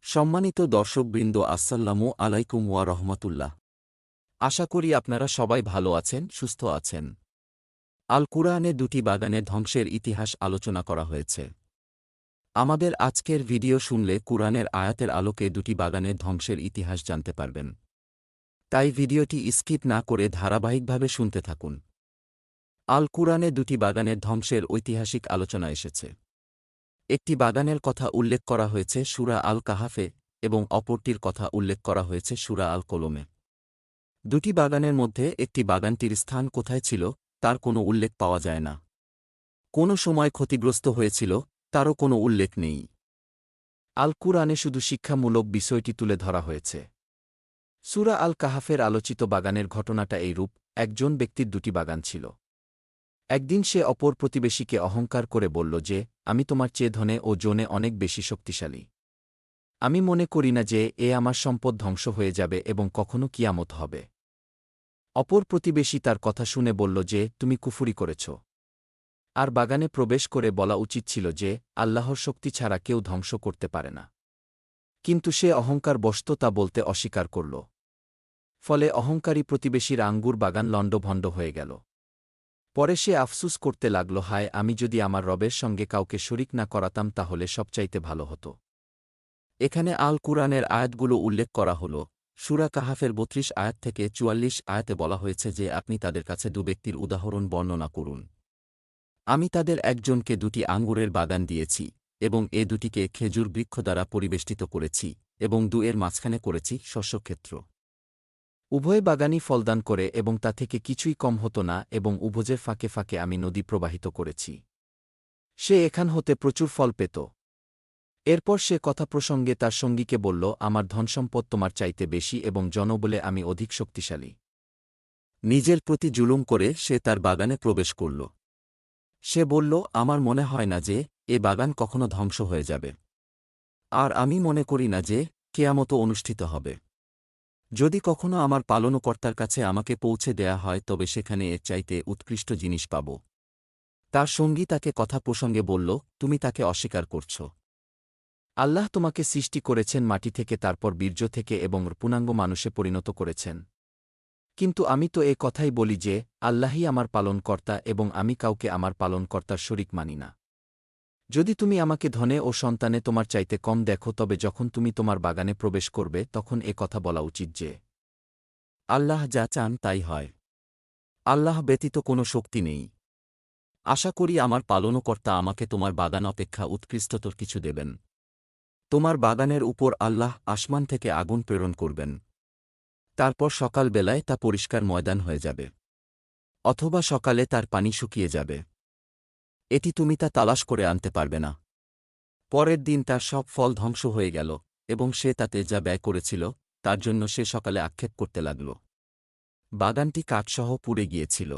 সম্মানিত দর্শকবৃন্দ, আসসালামু আলাইকুম ওয়া রহমাতুল্লাহ। আশা করি আপনারা সবাই ভালো আছেন, সুস্থ আছেন। আল কুরআনে দুটি বাগানের ধ্বংসের ইতিহাস আলোচনা করা হয়েছে। আমাদের আজকের ভিডিও শুনলে কুরআনের আয়াতের আলোকে দুটি বাগানের ধ্বংসের ইতিহাস জানতে পারবেন। তাই ভিডিওটি স্কিপ না করে ধারাবাহিকভাবে শুনতে থাকুন। আল কুরআনে দুটি বাগানের ধ্বংসের ঐতিহাসিক আলোচনা এসেছে। একটি বাগানের কথা উল্লেখ করা হয়েছে সূরা আল কাহাফে এবং অপরটির কথা উল্লেখ করা হয়েছে সূরা আল কলমে। দুটি বাগানের মধ্যে একটি বাগানটির স্থান কোথায় ছিল তার কোনো উল্লেখ পাওয়া যায় না। কোনো সময় ক্ষতিগ্রস্ত হয়েছিল তারও কোনো উল্লেখ নেই। আল কুরআনে শুধু শিক্ষামূলক বিষয়টি তুলে ধরা হয়েছে। সূরা আল কাহাফের আলোচিত বাগানের ঘটনাটা এইরূপ: একজন ব্যক্তির দুটি বাগান ছিল। একদিন সে অপর প্রতিবেশীকে অহংকার করে বলল যে, আমি তোমার চেয়ে ধনে ও জনে অনেক বেশি শক্তিশালী। আমি মনে করি না যে আমার সম্পদ ধ্বংস হয়ে যাবে এবং কখনো কিয়ামত হবে। অপর প্রতিবেশী তার কথা শুনে বলল যে, তুমি কুফরি করেছ। আর বাগানে প্রবেশ করে বলা উচিত ছিল যে, আল্লাহর শক্তি ছাড়া কেউ ধ্বংস করতে পারে না। কিন্তু সে অহংকারবশত তা বলতে অস্বীকার করল। ফলে অহংকারী প্রতিবেশীর আঙ্গুর বাগান লণ্ডভণ্ড হয়ে গেল। পরে সে আফসুস করতে লাগল, হায়, আমি যদি আমার রবের সঙ্গে কাউকে শরিক না করাতাম তাহলে সবচাইতে ভালো হতো। এখানে আল কুরআনের আয়াতগুলো উল্লেখ করা হল। সূরা কাহাফের ৩২ আয়াত থেকে ৪৪ আয়াতে বলা হয়েছে যে আপনি তাদের কাছে দু ব্যক্তির উদাহরণ বর্ণনা করুন। আমি তাদের একজনকে দুটি আঙ্গুরের বাগান দিয়েছি এবং এ দুটিকে খেজুর বৃক্ষ দ্বারা পরিবেষ্টিত করেছি এবং দুয়ের মাঝখানে করেছি শস্যক্ষেত্র। উভয় বাগানই ফলদান করে এবং তা থেকে কিছুই কম হতো না এবং উভয়ের ফাঁকে ফাঁকে আমি নদী প্রবাহিত করেছি। সে এখান হতে প্রচুর ফল পেত। এরপর সে কথা প্রসঙ্গে তার সঙ্গীকে বলল, আমার ধনসম্পদ তোমার চাইতে বেশি এবং জনবলে আমি অধিক শক্তিশালী। নিজের প্রতি জুলুম করে সে তার বাগানে প্রবেশ করল। সে বলল, আমার মনে হয় না যে এ বাগান কখনো ধ্বংস হয়ে যাবে। আর আমি মনে করি না যে কেয়ামত অনুষ্ঠিত হবে। যদি কখনো আমার পালনকর্তার কাছে আমাকে পৌঁছে দেয়া হয় তবে সেখানে এর চাইতে উৎকৃষ্ট জিনিস পাব। তার সঙ্গী তাকে কথা প্রসঙ্গে বলল, তুমি তাকে অস্বীকার করছ। আল্লাহ তোমাকে সৃষ্টি করেছেন মাটি থেকে, তারপর বীর্য থেকে এবং পূর্ণাঙ্গ মানুষে পরিণত করেছেন। কিন্তু আমি তো এ কথাই বলি যে আল্লাহই আমার পালনকর্তা এবং আমি কাউকে আমার পালনকর্তার শরিক মানি না। যদি তুমি আমাকে ধনে ও সন্তানে তোমার চাইতে কম দেখো তবে যখন তুমি তোমার বাগানে প্রবেশ করবে তখন এ কথা বলা উচিত যে, আল্লাহ যা চান তাই হয়। আল্লাহ ব্যতীত কোনো শক্তি নেই। আশা করি আমার পালনকর্তা আমাকে তোমার বাগান অপেক্ষা উৎকৃষ্টতর কিছু দেবেন। তোমার বাগানের উপর আল্লাহ আসমান থেকে আগুন প্রেরণ করবেন। তারপর সকাল বেলায় তা পরিষ্কার ময়দান হয়ে যাবে, অথবা সকালে তার পানি শুকিয়ে যাবে। এটি তুমি তা তালাশ করে আনতে পারবে না। পরের দিন তার সব ফল ধ্বংস হয়ে গেল এবং সে তাতে যা ব্যয় করেছিল তার জন্য সে সকালে আক্ষেপ করতে লাগল। বাগানটি কাঠসহ পুড়ে গিয়েছিল।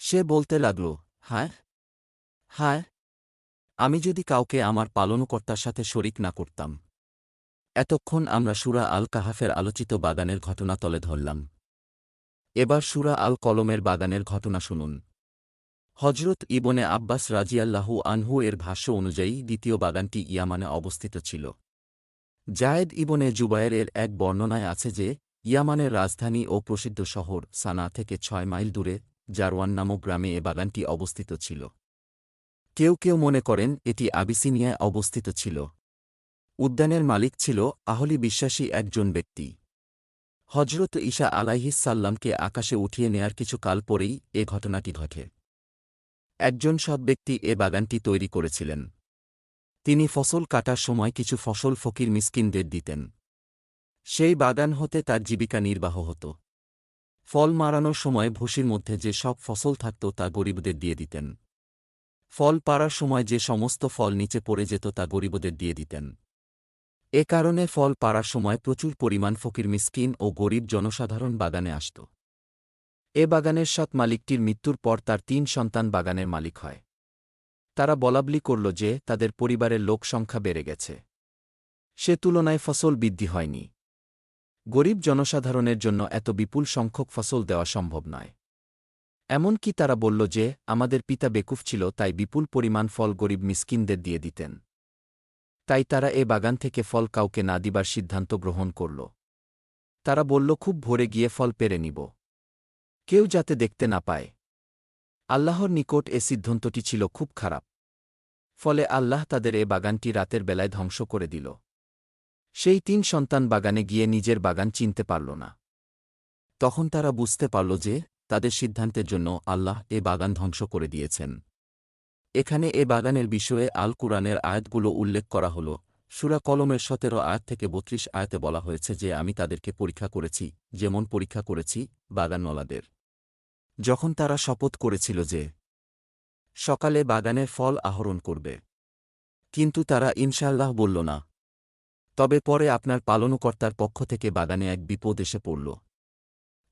সে বলতে লাগল, হায় হায়, আমি যদি কাউকে আমার পালনকর্তার সাথে শরিক না করতাম। এতক্ষণ আমরা সূরা আল কাহাফের আলোচিত বাগানের ঘটনা তলে ধরলাম। এবার সূরা আল কলমের বাগানের ঘটনা শুনুন। হজরত ইবনে আব্বাস রাজিয়াল্লাহু আনহু এর ভাষ্য অনুযায়ী দ্বিতীয় বাগানটি ইয়ামানে অবস্থিত ছিল। জায়েদ ইবনে জুবায়ের এর এক বর্ণনায় আছে যে ইয়ামানের রাজধানী ও প্রসিদ্ধ শহর সানা থেকে ৬ মাইল দূরে জারওয়ান নামক গ্রামে এ বাগানটি অবস্থিত ছিল। কেউ কেউ মনে করেন এটি আবিসিনিয়ায় অবস্থিত ছিল। উদ্যানের মালিক ছিল আহলি বিশ্বাসী একজন ব্যক্তি। হজরত ঈসা আলাইহিসসাল্লামকে আকাশে উঠিয়ে নেয়ার কিছু কাল পরেই এ ঘটনাটি ঘটে। একজন সৎ ব্যক্তি এ বাগানটি তৈরি করেছিলেন। তিনি ফসল কাটার সময় কিছু ফসল ফকির মিসকিনদের দিতেন। সেই বাগান হতে তার জীবিকা নির্বাহ হতো। ফল মারানোর সময় ভুসির মধ্যে যে সব ফসল থাকত তা গরিবদের দিয়ে দিতেন। ফল পাড়ার সময় যে সমস্ত ফল নিচে পড়ে যেত তা গরিবদের দিয়ে দিতেন। এ কারণে ফল পাড়ার সময় প্রচুর পরিমাণ ফকির মিসকিন ও গরিব জনসাধারণ বাগানে আসত। এ বাগানের সৎ মালিকটির মৃত্যুর পর তার ৩ সন্তান বাগানের মালিক হয়। তারা বলাবলি করল যে তাদের পরিবারের লোক সংখ্যা বেড়ে গেছে, সে তুলনায় ফসল বৃদ্ধি হয়নি। গরিব জনসাধারণের জন্য এত বিপুল সংখ্যক ফসল দেওয়া সম্ভব নয়। এমনকি তারা বলল যে আমাদের পিতা বেকুফ ছিল তাই বিপুল পরিমাণ ফল গরিব মিসকিনদের দিয়ে দিতেন। তাই তারা এ বাগান থেকে ফল কাউকে না দিবার সিদ্ধান্ত গ্রহণ করল। তারা বলল, খুব ভোরে গিয়ে ফল পেড়ে নিব, কেউ যাতে দেখতে না পায়। আল্লাহর নিকট এ সিদ্ধান্তটি ছিল খুব খারাপ। ফলে আল্লাহ তাদের এ বাগানটি রাতের বেলায় ধ্বংস করে দিল। সেই 3 সন্তান বাগানে গিয়ে নিজের বাগান চিনতে পারল না। তখন তারা বুঝতে পারল যে তাদের সিদ্ধান্তের জন্য আল্লাহ এ বাগান ধ্বংস করে দিয়েছেন। এখানে এ বাগানের বিষয়ে আল কুরআনের আয়াতগুলো উল্লেখ করা হল। সূরা কলমের 17 আয়াত থেকে 32 আয়াতে বলা হয়েছে যে আমি তাদেরকে পরীক্ষা করেছি, যেমন পরীক্ষা করেছি বাগানওয়ালাদের। যখন তারা শপথ করেছিল যে সকালে বাগানের ফল আহরণ করবে, কিন্তু তারা ইনশাআল্লাহ বলল না। তবে পরে আপনার পালনকর্তার পক্ষ থেকে বাগানে এক বিপদ এসে পড়ল,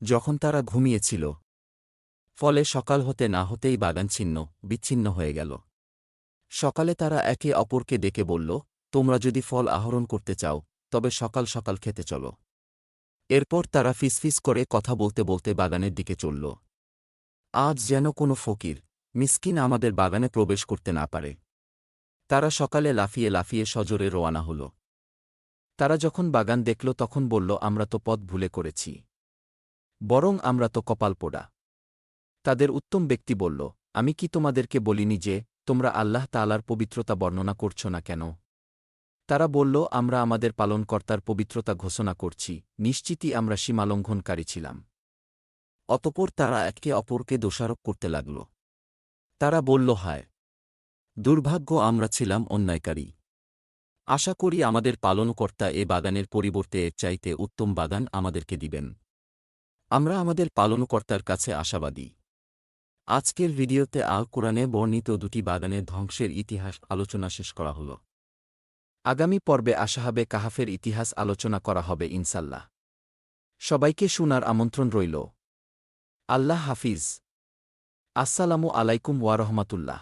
যখন তারা ঘুমিয়েছিল। ফলে সকাল হতে না হতেই বাগান বিচ্ছিন্ন হয়ে গেল। সকালে তারা একে অপরকে ডেকে বলল, তোমরা যদি ফল আহরণ করতে চাও তবে সকাল সকাল খেতে চলো। এরপর তারা ফিসফিস করে কথা বলতে বলতে বাগানের দিকে চলল। আজ যেন কোনো ফকির মিসকিন আমাদের বাগানে প্রবেশ করতে না পারে। তারা সকালে লাফিয়ে লাফিয়ে সজোরে রওয়ানা হল। তারা যখন বাগান দেখল তখন বলল, আমরা তো পথ ভুলে করেছি, বরং আমরা তো কপাল পোড়া। তাদের উত্তম ব্যক্তি বলল, আমি কি তোমাদেরকে বলিনি যে তোমরা আল্লাহ তাআলার পবিত্রতা বর্ণনা করছ না কেন? তারা বলল, আমরা আমাদের পালনকর্তার পবিত্রতা ঘোষণা করছি, নিশ্চিতই আমরা সীমালঙ্ঘনকারী ছিলাম। অতঃপর তারা একে অপরকে দোষারোপ করতে লাগল। তারা বলল, হায় দুর্ভাগ্য, আমরা ছিলাম অন্যায়কারী। আশা করি আমাদের পালনকর্তা এ বাগানের পরিবর্তে এর চাইতে উত্তম বাগান আমাদেরকে দিবেন। আমরা আমাদের পালনকর্তার কাছে আশাবাদী। আজকের ভিডিওতে আল কুরআনে বর্ণিত 2টি বাগানের ধ্বংসের ইতিহাস আলোচনা শেষ করা হল। আগামী পর্বে আসহাবে কাহাফের ইতিহাস আলোচনা করা হবে ইনশাল্লাহ। সবাইকে শোনার আমন্ত্রণ রইল। আল্লাহ হাফিজ। আসসালামু আলাইকুম ওয়া রাহমাতুল্লাহ।